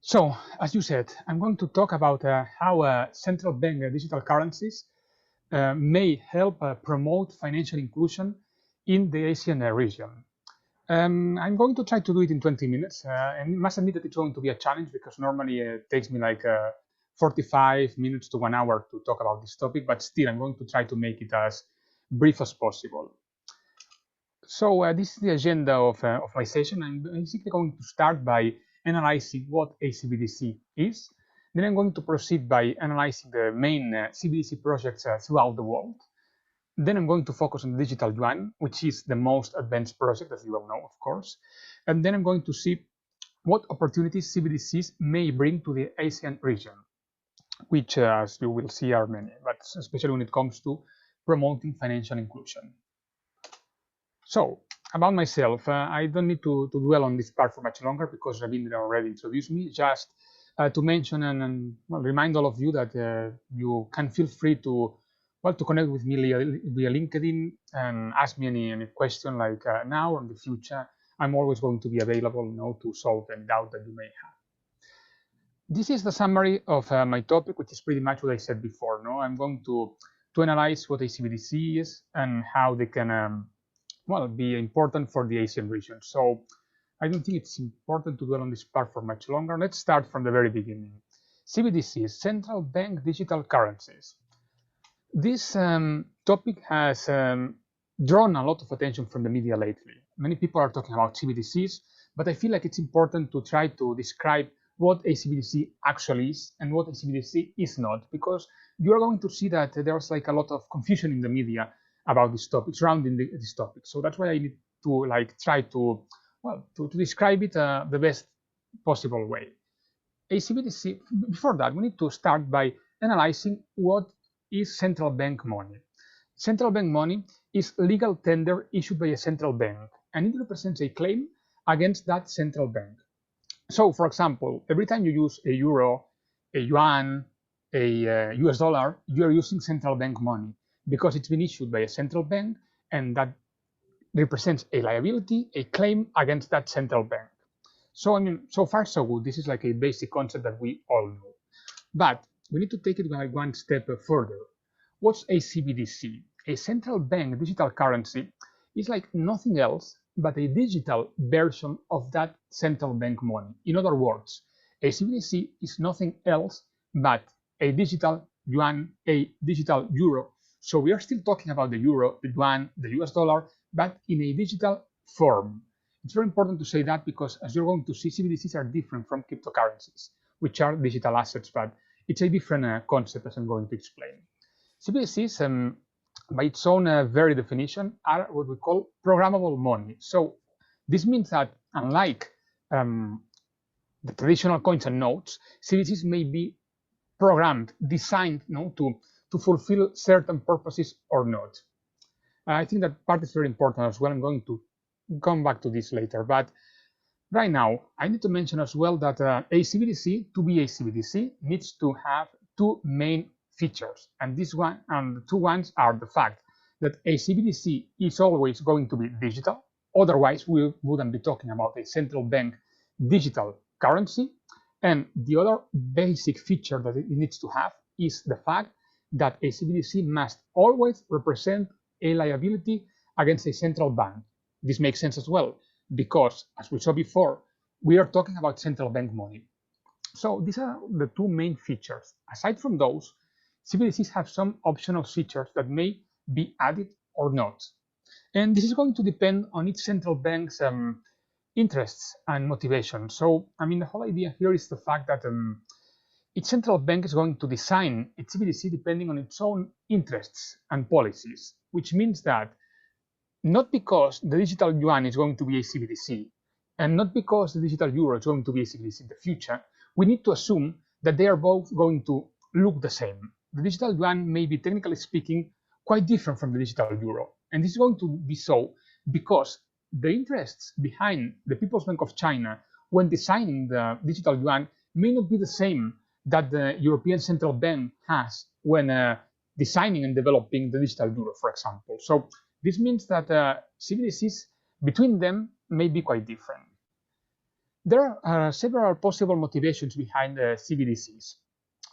So, as you said, I'm going to talk about how central bank digital currencies may help promote financial inclusion in the ASEAN region. I'm going to try to do it in 20 minutes, and I must admit that it's going to be a challenge because normally it takes me like 45 minutes to 1 hour to talk about this topic, but still I'm going to try to make it as brief as possible. So this is the agenda of my session. I'm basically going to start by analyzing what a CBDC is. Then I'm going to proceed by analyzing the main CBDC projects throughout the world. Then I'm going to focus on the Digital Yuan, which is the most advanced project, as you all know, of course. And then I'm going to see what opportunities CBDCs may bring to the ASEAN region, which, as you will see, are many, but especially when it comes to promoting financial inclusion. So, about myself, I don't need to dwell on this part for much longer because Ravindra already introduced me. Just to mention and remind all of you that you can feel free to to connect with me via LinkedIn and ask me any question like now or in the future. I'm always going to be available, to solve any doubt that you may have. This is the summary of my topic, which is pretty much what I said before. I'm going to analyze what a CBDC is and how they can be important for the ASEAN region. So I don't think it's important to dwell on this part for much longer. Let's start from the very beginning. CBDCs, Central Bank Digital Currencies. This topic has drawn a lot of attention from the media lately. Many people are talking about CBDCs, but I feel like it's important to try to describe what a CBDC actually is and what a CBDC is not, because you're going to see that there's like a lot of confusion in the media about this topic, surrounding this topic. So that's why I need to try to describe it the best possible way. A CBDC, before that, we need to start by analyzing what is central bank money. Central bank money is legal tender issued by a central bank, and it represents a claim against that central bank. So, for example, every time you use a euro, a yuan, a US dollar, you are using central bank money because it's been issued by a central bank, and that represents a liability, a claim against that central bank. So, I mean, so far so good. This is like a basic concept that we all know. But we need to take it one step further. What's a CBDC? A central bank digital currency is like nothing else but a digital version of that central bank money. In other words, a CBDC is nothing else but a digital yuan, a digital euro. So we are still talking about the euro, the yuan, the US dollar, but in a digital form. It's very important to say that because, as you're going to see, CBDCs are different from cryptocurrencies, which are digital assets, but it's a different concept, as I'm going to explain. CBDCs, by its own very definition, are what we call programmable money. So this means that, unlike the traditional coins and notes, CBDCs may be programmed, designed to fulfill certain purposes or not. I think that part is very important as well. I'm going to come back to this later. But right now, I need to mention as well that a CBDC, to be a CBDC, needs to have two main features. And the two ones are the fact that a CBDC is always going to be digital. Otherwise, we wouldn't be talking about a central bank digital currency. And the other basic feature that it needs to have is the fact that a CBDC must always represent a liability against a central bank. This makes sense as well, because, as we saw before, we are talking about central bank money. So these are the two main features. Aside from those, CBDCs have some optional features that may be added or not. And this is going to depend on each central bank's interests and motivation. So, I mean, the whole idea here is the fact that each central bank is going to design its CBDC depending on its own interests and policies, which means that not because the digital yuan is going to be a CBDC, and not because the digital euro is going to be a CBDC in the future, we need to assume that they are both going to look the same. The digital yuan may be, technically speaking, quite different from the digital euro. And this is going to be so because the interests behind the People's Bank of China when designing the digital yuan may not be the same that the European Central Bank has when designing and developing the digital euro, for example. So this means that CBDCs between them may be quite different. There are several possible motivations behind the CBDCs.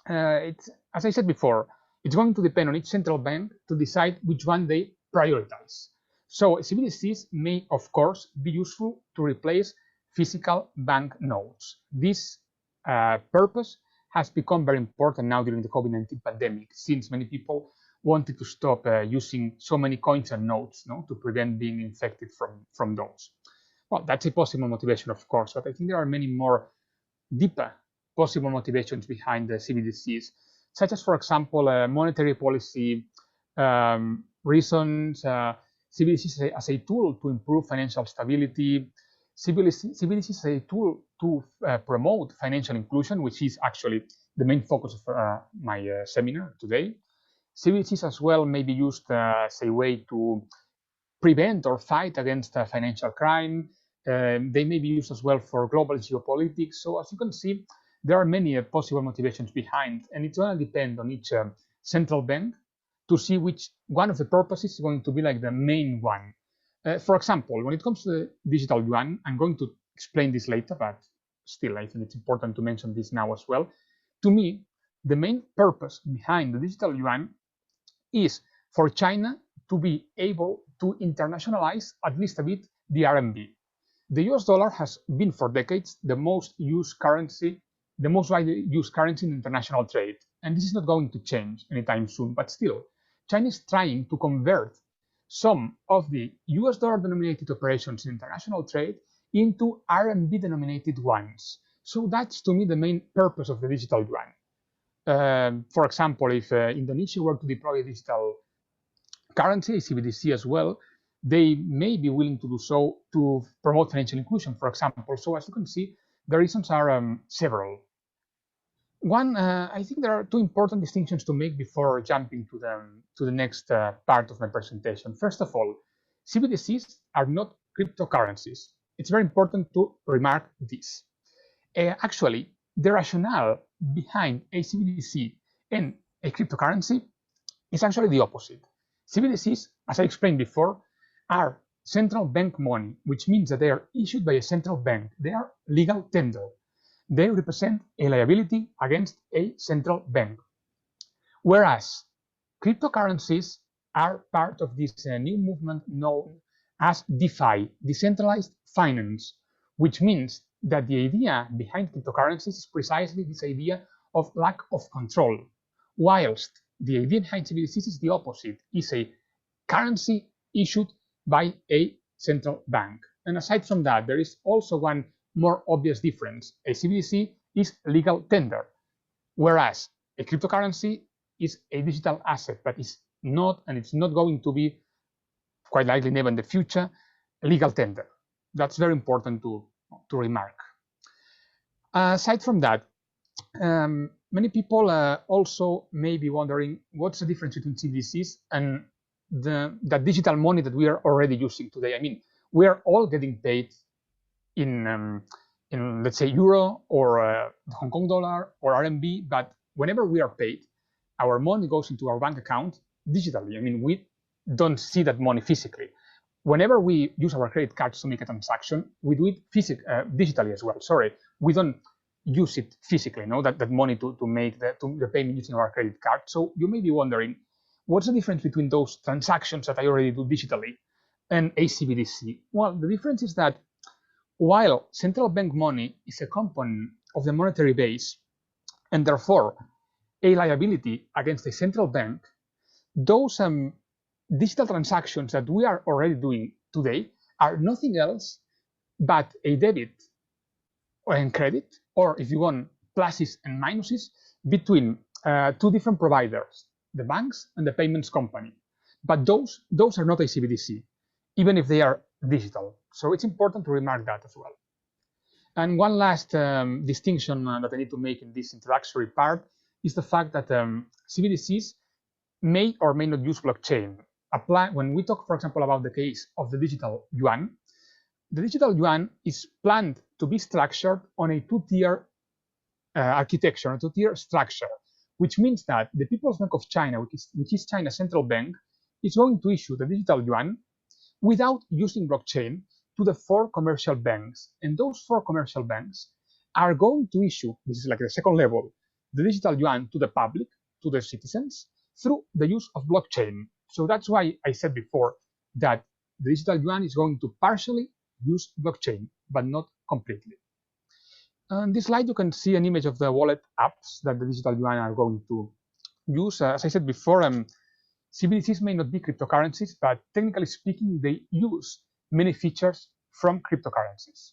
As I said before, it's going to depend on each central bank to decide which one they prioritize. So CBDCs may, of course, be useful to replace physical bank notes. This purpose has become very important now during the COVID-19 pandemic, since many people wanted to stop using so many coins and notes, to prevent being infected from those. Well, that's a possible motivation, of course, but I think there are many more deeper possible motivations behind the CBDCs, such as, for example, monetary policy reasons, CBDCs as a tool to improve financial stability, CBDCs as a tool to promote financial inclusion, which is actually the main focus of my seminar today. CBDCs as well may be used as a way to prevent or fight against financial crime. They may be used as well for global geopolitics. So as you can see, there are many possible motivations behind, and it's going to depend on each central bank to see which one of the purposes is going to be like the main one. For example, when it comes to the digital yuan, I'm going to explain this later, but still I think it's important to mention this now as well. To me, the main purpose behind the digital yuan is for China to be able to internationalize at least a bit the RMB. The US dollar has been for decades the most used currency, the most widely used currency in international trade. And this is not going to change anytime soon, but still, China is trying to convert some of the US dollar denominated operations in international trade into RMB denominated ones. So that's to me the main purpose of the digital yuan. For example, if Indonesia were to deploy a digital currency, CBDC as well, they may be willing to do so to promote financial inclusion, for example. So as you can see, the reasons are several. One, I think there are two important distinctions to make before jumping to the next part of my presentation. First of all, CBDCs are not cryptocurrencies. It's very important to remark this. Actually, the rationale behind a CBDC and a cryptocurrency is actually the opposite. CBDCs, as I explained before, are central bank money, which means that they are issued by a central bank. They are legal tender. They represent a liability against a central bank. Whereas cryptocurrencies are part of this new movement known as DeFi, decentralized finance, which means that the idea behind cryptocurrencies is precisely this idea of lack of control, whilst the idea behind CBDCs is the opposite, is a currency issued by a central bank. And aside from that, there is also one more obvious difference. A CBDC is legal tender, whereas a cryptocurrency is a digital asset, but it's not, and it's not going to be, quite likely never in the future, a legal tender. That's very important to remark. Aside from that, many people also may be wondering what's the difference between CBDCs and the digital money that we are already using today. I mean, we are all getting paid in let's say euro or Hong Kong dollar or RMB, but whenever we are paid, our money goes into our bank account digitally. I mean, we don't see that money physically. Whenever we use our credit cards to make a transaction, we do it digitally as well. Sorry, we don't use it physically, that money to make the payment using our credit card. So you may be wondering, what's the difference between those transactions that I already do digitally and a CBDC? Well, the difference is that while central bank money is a component of the monetary base, and therefore a liability against a central bank, those digital transactions that we are already doing today are nothing else but a debit and credit, or if you want, pluses and minuses between two different providers, the banks and the payments company. But those are not a CBDC, even if they are digital. So it's important to remark that as well. And one last distinction that I need to make in this introductory part is the fact that CBDCs may or may not use blockchain. When we talk, for example, about the case of the digital yuan, the digital yuan is planned to be structured on a two-tier architecture, a two-tier structure, which means that the People's Bank of China, which is China's central bank, is going to issue the digital yuan without using blockchain, to the 4 commercial banks. And those 4 commercial banks are going to issue, this is like the second level, the digital yuan to the public, to the citizens, through the use of blockchain. So that's why I said before that the digital yuan is going to partially use blockchain, but not completely. On this slide, you can see an image of the wallet apps that the digital yuan are going to use. As I said before, CBDCs may not be cryptocurrencies, but technically speaking, they use many features from cryptocurrencies.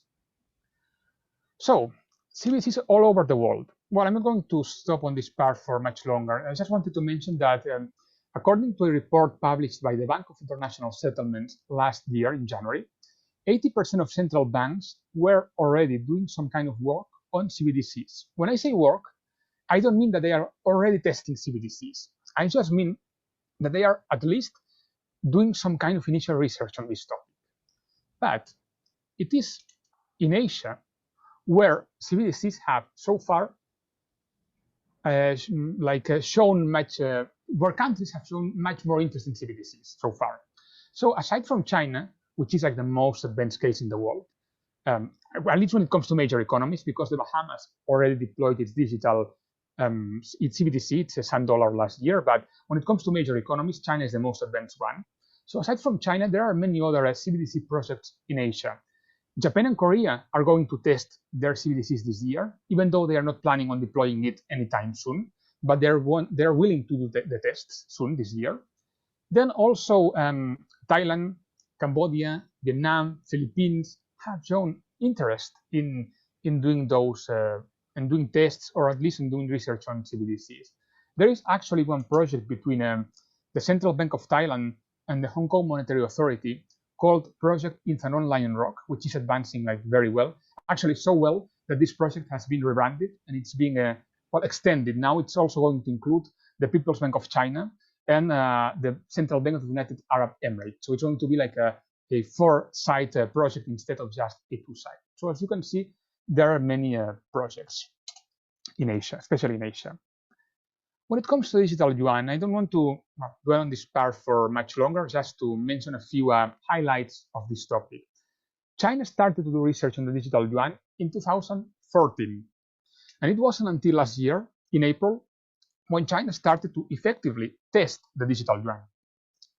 So, CBDCs all over the world. Well, I'm not going to stop on this part for much longer. I just wanted to mention that according to a report published by the Bank of International Settlements last year in January, 80% of central banks were already doing some kind of work on CBDCs. When I say work, I don't mean that they are already testing CBDCs. I just mean that they are at least doing some kind of initial research on this topic. But it is in Asia where CBDCs have so far shown much, where countries have shown much more interest in CBDCs so far. So aside from China, which is like the most advanced case in the world, at least when it comes to major economies, because the Bahamas already deployed its digital, its CBDC, it's a $100 last year, but when it comes to major economies, China is the most advanced one. So aside from China, there are many other CBDC projects in Asia. Japan and Korea are going to test their CBDCs this year, even though they are not planning on deploying it anytime soon, but they're willing to do the tests soon this year. Then also Thailand, Cambodia, Vietnam, Philippines have shown interest in doing those and doing tests, or at least in doing research on CBDCs. There is actually one project between the Central Bank of Thailand and the Hong Kong Monetary Authority called Project Inthanon Lion Rock, which is advancing like very well. Actually, so well that this project has been rebranded and it's being well extended. Now it's also going to include the People's Bank of China and the Central Bank of the United Arab Emirates. So it's going to be like a 4-site project instead of just a 2-site. So as you can see, there are many projects in Asia, especially in Asia. When it comes to digital yuan, I don't want to dwell on this part for much longer, just to mention a few highlights of this topic. China started to do research on the digital yuan in 2014. And it wasn't until last year, in April, when China started to effectively test the digital yuan.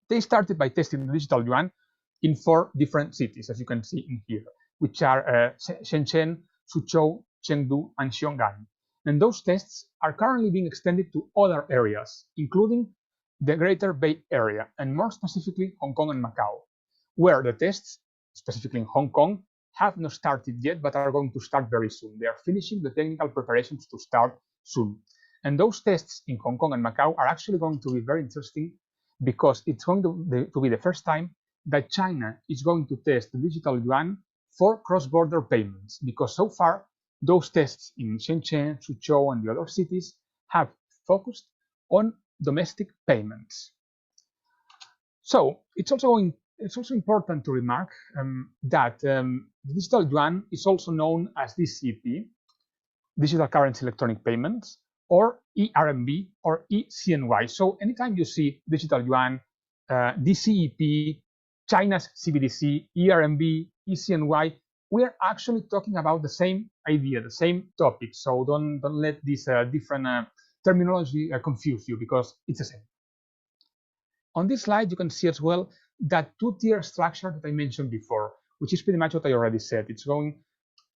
They started by testing the digital yuan in 4 different cities, as you can see in here, which are Shenzhen, Suzhou, Chengdu, and Xiong'an. And those tests are currently being extended to other areas, including the Greater Bay Area, and more specifically Hong Kong and Macau, where the tests, specifically in Hong Kong, have not started yet, but are going to start very soon. They are finishing the technical preparations to start soon. And those tests in Hong Kong and Macau are actually going to be very interesting because it's going to be the first time that China is going to test the digital yuan for cross-border payments, because so far those tests in Shenzhen, Suzhou, and the other cities have focused on domestic payments. So it's also important to remark that the digital yuan is also known as DCEP, Digital Currency Electronic Payments, or eRMB or eCNY. So anytime you see digital yuan, DCEP, China's CBDC, eRMB, eCNY, we are actually talking about the same idea, the same topic. So don't let this different terminology confuse you, because it's the same. On this slide, you can see as well that 2-tier structure that I mentioned before, which is pretty much what I already said. It's going,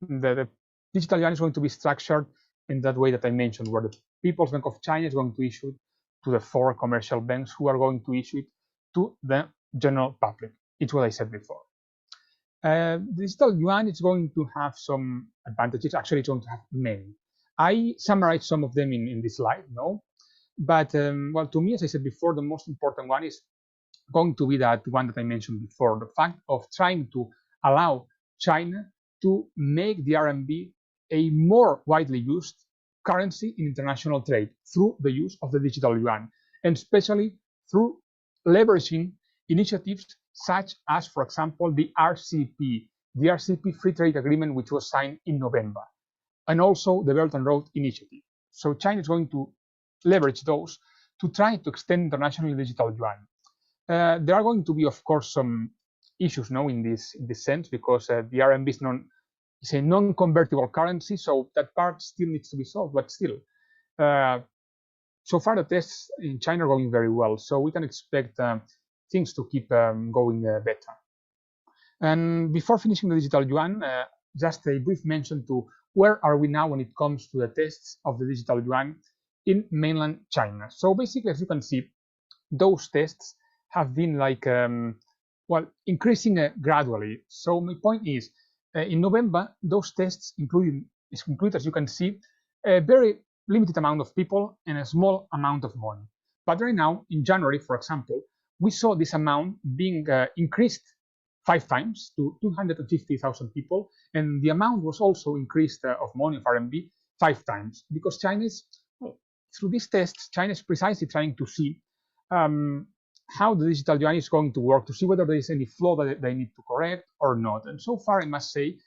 the digital yuan is going to be structured in that way that I mentioned, where the People's Bank of China is going to issue it to the 4 commercial banks who are going to issue it to the general public. It's what I said before. Digital yuan is going to have some advantages. Actually, it's going to have many. I summarized some of them in this slide, but well, to me, as I said before, the most important one is going to be that one that I mentioned before, the fact of trying to allow China to make the RMB a more widely used currency in international trade through the use of the digital yuan, and especially through leveraging initiatives such as, for example, the RCEP Free Trade Agreement, which was signed in November, and also the Belt and Road Initiative. So China is going to leverage those to try to extend international digital yuan. There are going to be, of course, some issues now in this sense, because the RMB is a non-convertible currency, so that part still needs to be solved. But still, so far the tests in China are going very well, so we can expect things to keep going better. And before finishing the digital yuan, just a brief mention to where are we now when it comes to the tests of the digital yuan in mainland China. So basically, as you can see, those tests have been like well, increasing gradually. So my point is, in November, those tests include, as you can see, a very limited amount of people and a small amount of money. But right now, in January, for example, we saw this amount being increased 5 times to 250,000 people, and the amount was also increased of money of RMB 5 times, because China is, well, through these tests, China is precisely trying to see how the digital yuan is going to work, to see whether there is any flaw that they need to correct or not. And so far, I must say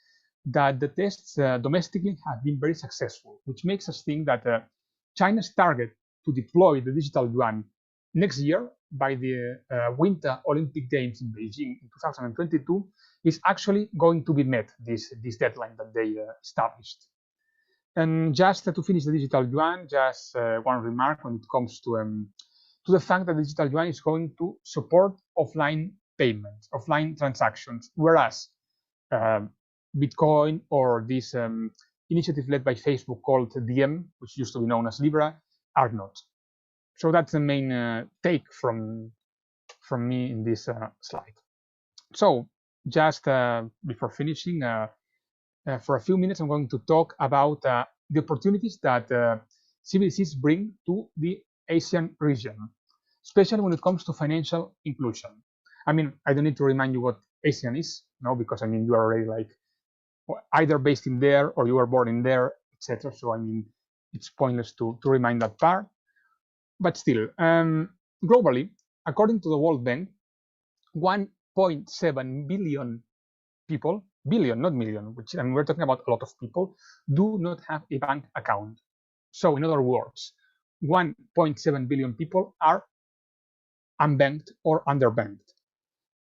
that the tests domestically have been very successful, which makes us think that China's target to deploy the digital yuan next year by the Winter Olympic Games in Beijing in 2022 is actually going to be met, this deadline that they established. And just to finish the digital yuan, just one remark when it comes to the fact that the digital yuan is going to support offline payments, offline transactions, whereas Bitcoin or this initiative led by Facebook called Diem, which used to be known as Libra, are not. So that's the main take from me in this slide. So just before finishing, for a few minutes, I'm going to talk about the opportunities that CBDCs bring to the ASEAN region, especially when it comes to financial inclusion. I mean, I don't need to remind you what ASEAN is, no, because I mean, you are already like either based in there or you were born in there, etc. So I mean, it's pointless to remind that part. But still, globally, according to the World Bank, 1.7 billion people, billion, not million, which, and we're talking about a lot of people, do not have a bank account. So in other words, 1.7 billion people are unbanked or underbanked.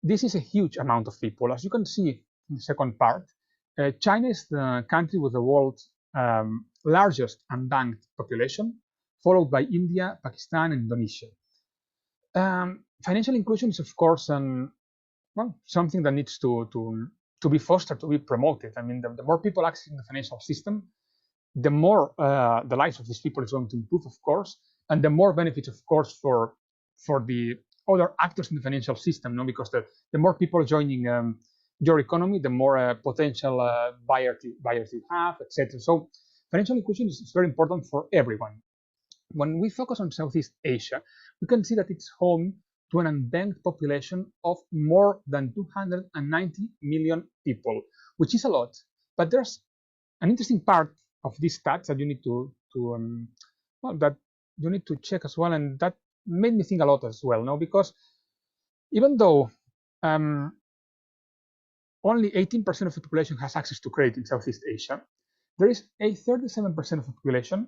This is a huge amount of people. As you can see in the second part, China is the country with the world's largest unbanked population, followed by India, Pakistan, and Indonesia. Financial inclusion is, of course, well, something that needs to be fostered, to be promoted. I mean, the more people accessing the financial system, the more the lives of these people is going to improve, of course, and the more benefits, of course, for the other actors in the financial system, no? Because the more people joining your economy, the more potential buyers you have, etc. So financial inclusion is very important for everyone. When we focus on Southeast Asia, we can see that it's home to an unbanked population of more than 290 million people, which is a lot. But there's an interesting part of these stats that you need to well, that you need to check as well, and that made me think a lot as well. No, because even though only 18% of the population has access to credit in Southeast Asia, there is a 37% of the population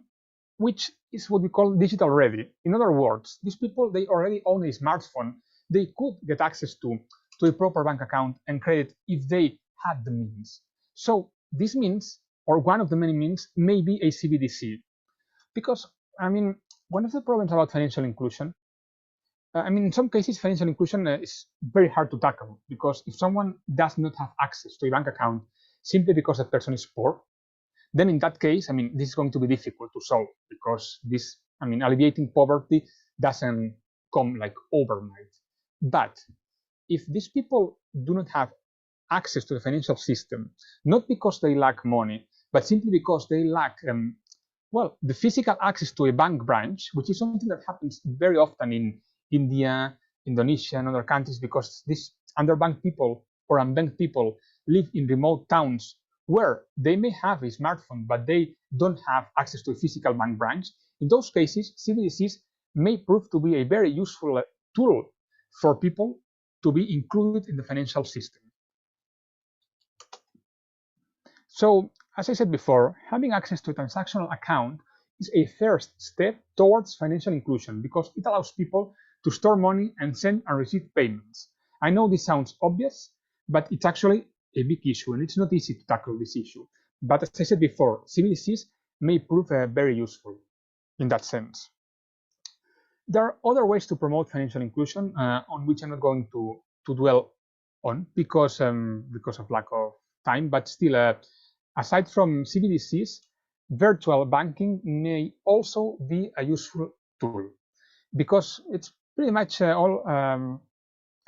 which is what we call digital ready. In other words, these people, they already own a smartphone. They could get access to a proper bank account and credit if they had the means. So this means, or one of the many means, may be a CBDC. Because, I mean, one of the problems about financial inclusion, I mean, in some cases, financial inclusion is very hard to tackle, because if someone does not have access to a bank account simply because that person is poor, then in that case, I mean, this is going to be difficult to solve, because this, I mean, alleviating poverty doesn't come like overnight. But if these people do not have access to the financial system, not because they lack money, but simply because they lack, well, the physical access to a bank branch, which is something that happens very often in India, Indonesia, and other countries, because these underbanked people or unbanked people live in remote towns where they may have a smartphone, but they don't have access to a physical bank branch. In those cases, CBDCs may prove to be a very useful tool for people to be included in the financial system. So, as I said before, having access to a transactional account is a first step towards financial inclusion, because it allows people to store money and send and receive payments. I know this sounds obvious, but it's actually a big issue, and it's not easy to tackle this issue. But as I said before, CBDCs may prove very useful in that sense. There are other ways to promote financial inclusion on which I'm not going to dwell on because of lack of time, but still, aside from CBDCs, virtual banking may also be a useful tool because it's pretty much all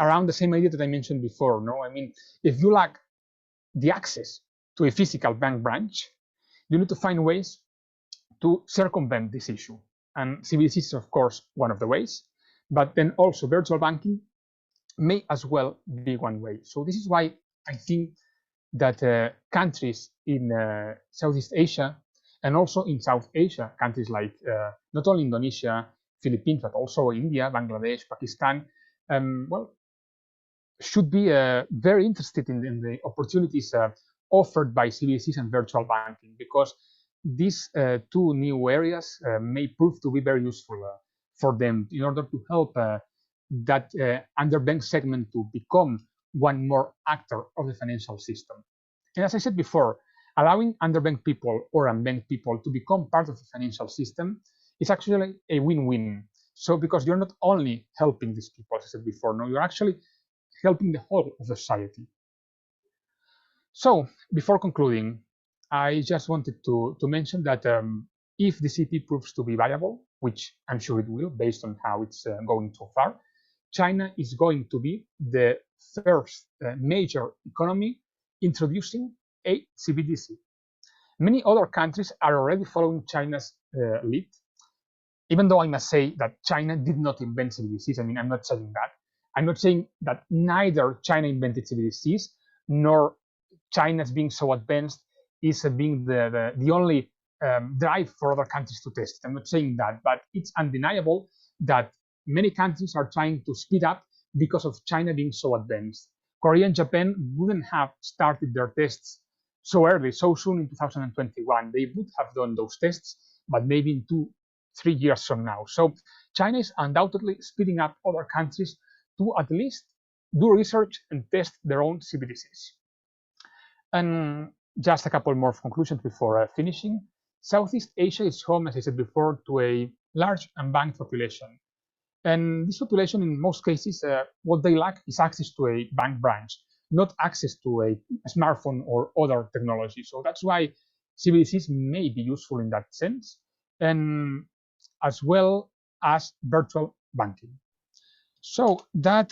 around the same idea that I mentioned before. No, I mean, if you lack the access to a physical bank branch, you need to find ways to circumvent this issue. And CBDC is, of course, one of the ways, but then also virtual banking may as well be one way. So this is why I think that countries in Southeast Asia and also in South Asia, countries like not only Indonesia, Philippines, but also India, Bangladesh, Pakistan, well, should be very interested in the opportunities offered by CBDCs and virtual banking, because these two new areas may prove to be very useful for them in order to help that underbanked segment to become one more actor of the financial system. And as I said before, allowing underbanked people or unbanked people to become part of the financial system is actually a win-win. So because you're not only helping these people, as I said before, no, you're actually helping the whole of society. So before concluding, I just wanted to mention that if the CP proves to be viable, which I'm sure it will based on how it's going so far, China is going to be the first major economy introducing a CBDC. Many other countries are already following China's lead, even though I must say that China did not invent CBDCs. I mean, I'm not saying that. I'm not saying that neither China invented CBDCs, nor China's being so advanced is being the only drive for other countries to test. I'm not saying that, but it's undeniable that many countries are trying to speed up because of China being so advanced. Korea and Japan wouldn't have started their tests so early, so soon in 2021. They would have done those tests, but maybe in 2-3 years from now. So China is undoubtedly speeding up other countries to at least do research and test their own CBDCs. And just a couple more conclusions before finishing. Southeast Asia is home, as I said before, to a large unbanked population. And this population, in most cases, what they lack is access to a bank branch, not access to a smartphone or other technology. So that's why CBDCs may be useful in that sense, and as well as virtual banking. So that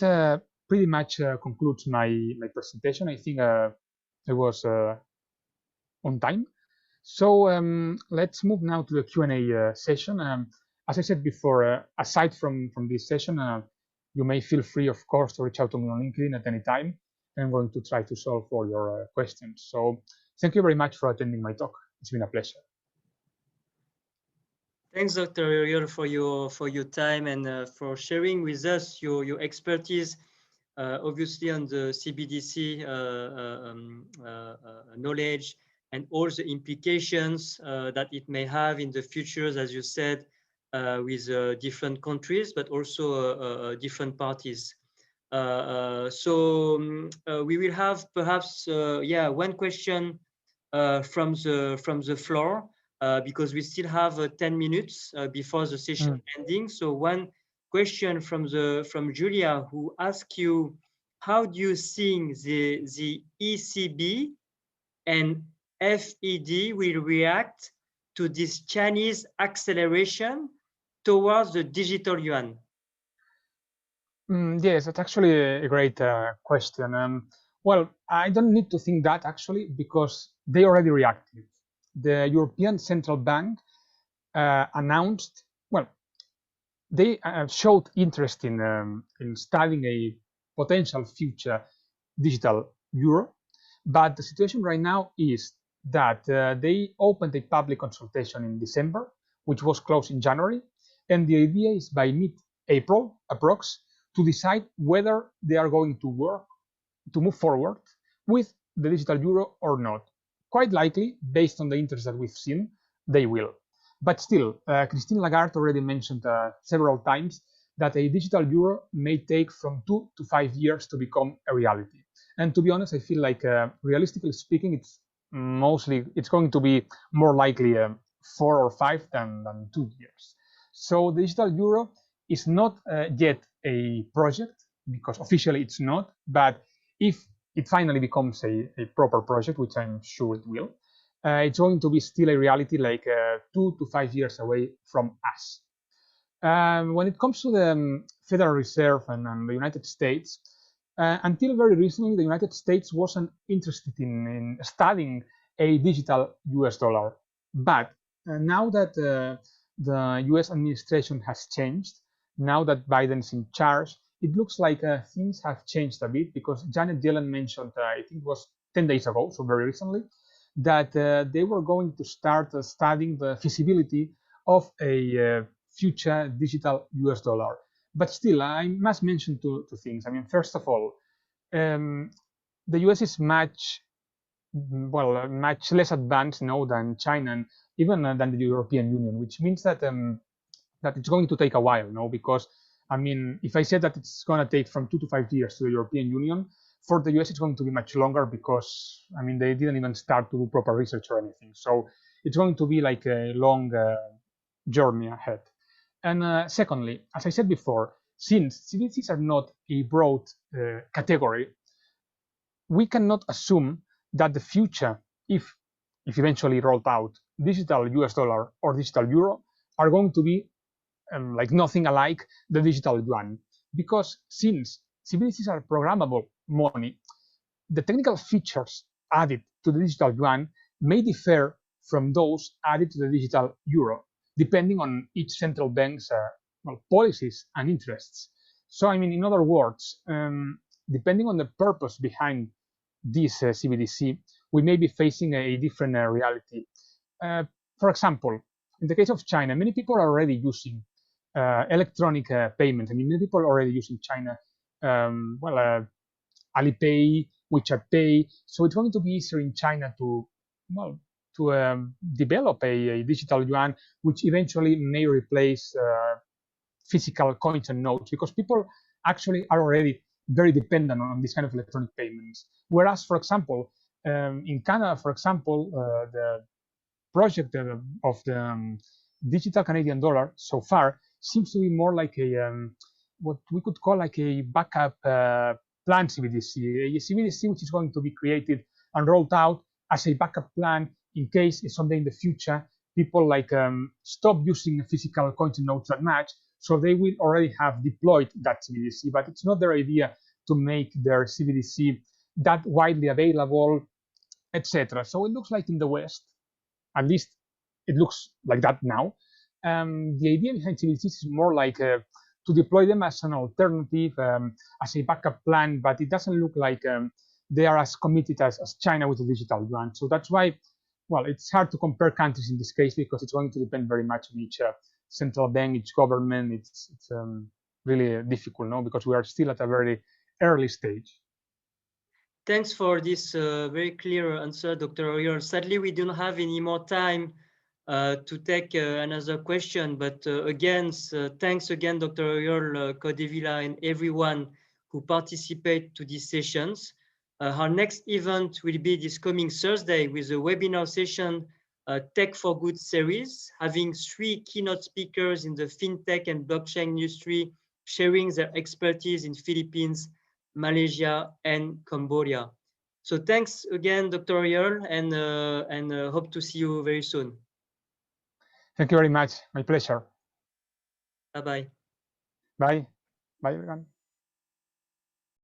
pretty much concludes my presentation. I think I was on time. So let's move now to the Q&A session. As I said before, aside from this session, you may feel free, of course, to reach out to me on LinkedIn at any time. I'm going to try to solve all your questions. So thank you very much for attending my talk. It's been a pleasure. Thanks, Dr. Oriol, for your time and for sharing with us your expertise, obviously on the CBDC knowledge and all the implications that it may have in the future, as you said, with different countries, but also different parties. So we will have perhaps one question from the floor. Because we still have 10 minutes before the session ending. So one question from Julia, who asks you, how do you think the ECB and FED will react to this Chinese acceleration towards the digital yuan? Yes, that's actually a great question. Well, I don't need to think that actually, because they already reacted. The European Central Bank announced, well, they showed interest in studying a potential future digital euro, but the situation right now is that they opened a public consultation in December, which was closed in January, and the idea is by mid-April, approx, to decide whether they are going to move forward with the digital euro or not. Quite likely, based on the interest that we've seen, they will. But still, Christine Lagarde already mentioned several times that a digital euro may take from 2 to 5 years to become a reality. And to be honest, I feel like, realistically speaking, it's going to be more likely 4 or 5 than 2 years. So the digital euro is not yet a project, because officially it's not, but if it finally becomes a proper project, which I'm sure it will, it's going to be still a reality, like 2 to 5 years away from us. When it comes to the Federal Reserve and the United States, until very recently, the United States wasn't interested in studying a digital US dollar. But now that the US administration has changed, now that Biden's in charge, it looks like things have changed a bit, because Janet Yellen mentioned, I think it was 10 days ago, so very recently, that they were going to start studying the feasibility of a future digital US dollar. But still, I must mention two things. I mean, first of all, the US is much less advanced now than China, and even than the European Union, which means that it's going to take a while, no? Because I mean, if I said that it's going to take from 2 to 5 years to the European Union, for the US it's going to be much longer, because I mean, they didn't even start to do proper research or anything. So it's going to be like a long journey ahead. And secondly, as I said before, since CBDCs are not a broad category, we cannot assume that the future, if eventually rolled out, digital US dollar or digital euro are going to be like nothing alike the digital yuan, because since CBDCs are programmable money, the technical features added to the digital yuan may differ from those added to the digital euro, depending on each central bank's policies and interests. So, I mean, in other words, depending on the purpose behind this CBDC, we may be facing a different reality. For example, in the case of China, many people are already using electronic payments. I mean, many people are already using China, Alipay, WeChat Pay. So it's going to be easier in China to develop a digital yuan, which eventually may replace physical coins and notes, because people actually are already very dependent on this kind of electronic payments. Whereas, for example, in Canada, for example, the project of the digital Canadian dollar so far seems to be more like a what we could call like a backup plan CBDC, a CBDC which is going to be created and rolled out as a backup plan in case someday in the future people like stop using physical coins and notes that much, so they will already have deployed that CBDC. But it's not their idea to make their CBDC that widely available, etc. So it looks like in the West, at least it looks like that now. The idea behind CBDCs is more like to deploy them as an alternative, as a backup plan, but it doesn't look like they are as committed as China with the digital yuan. So that's why, well, it's hard to compare countries in this case, because it's going to depend very much on each central bank, each government. It's really difficult, no, because we are still at a very early stage. Thanks for this very clear answer, Dr. Oriol. Sadly, we don't have any more time to take another question, but thanks again, Dr. Oriol Caudevilla, and everyone who participate to these sessions. Our next event will be this coming Thursday with a webinar session, Tech for Good series, having 3 keynote speakers in the fintech and blockchain industry, sharing their expertise in Philippines, Malaysia, and Cambodia. So thanks again, Dr. Oriol, and hope to see you very soon. Thank you very much. My pleasure. Bye-bye. Bye. Bye, everyone.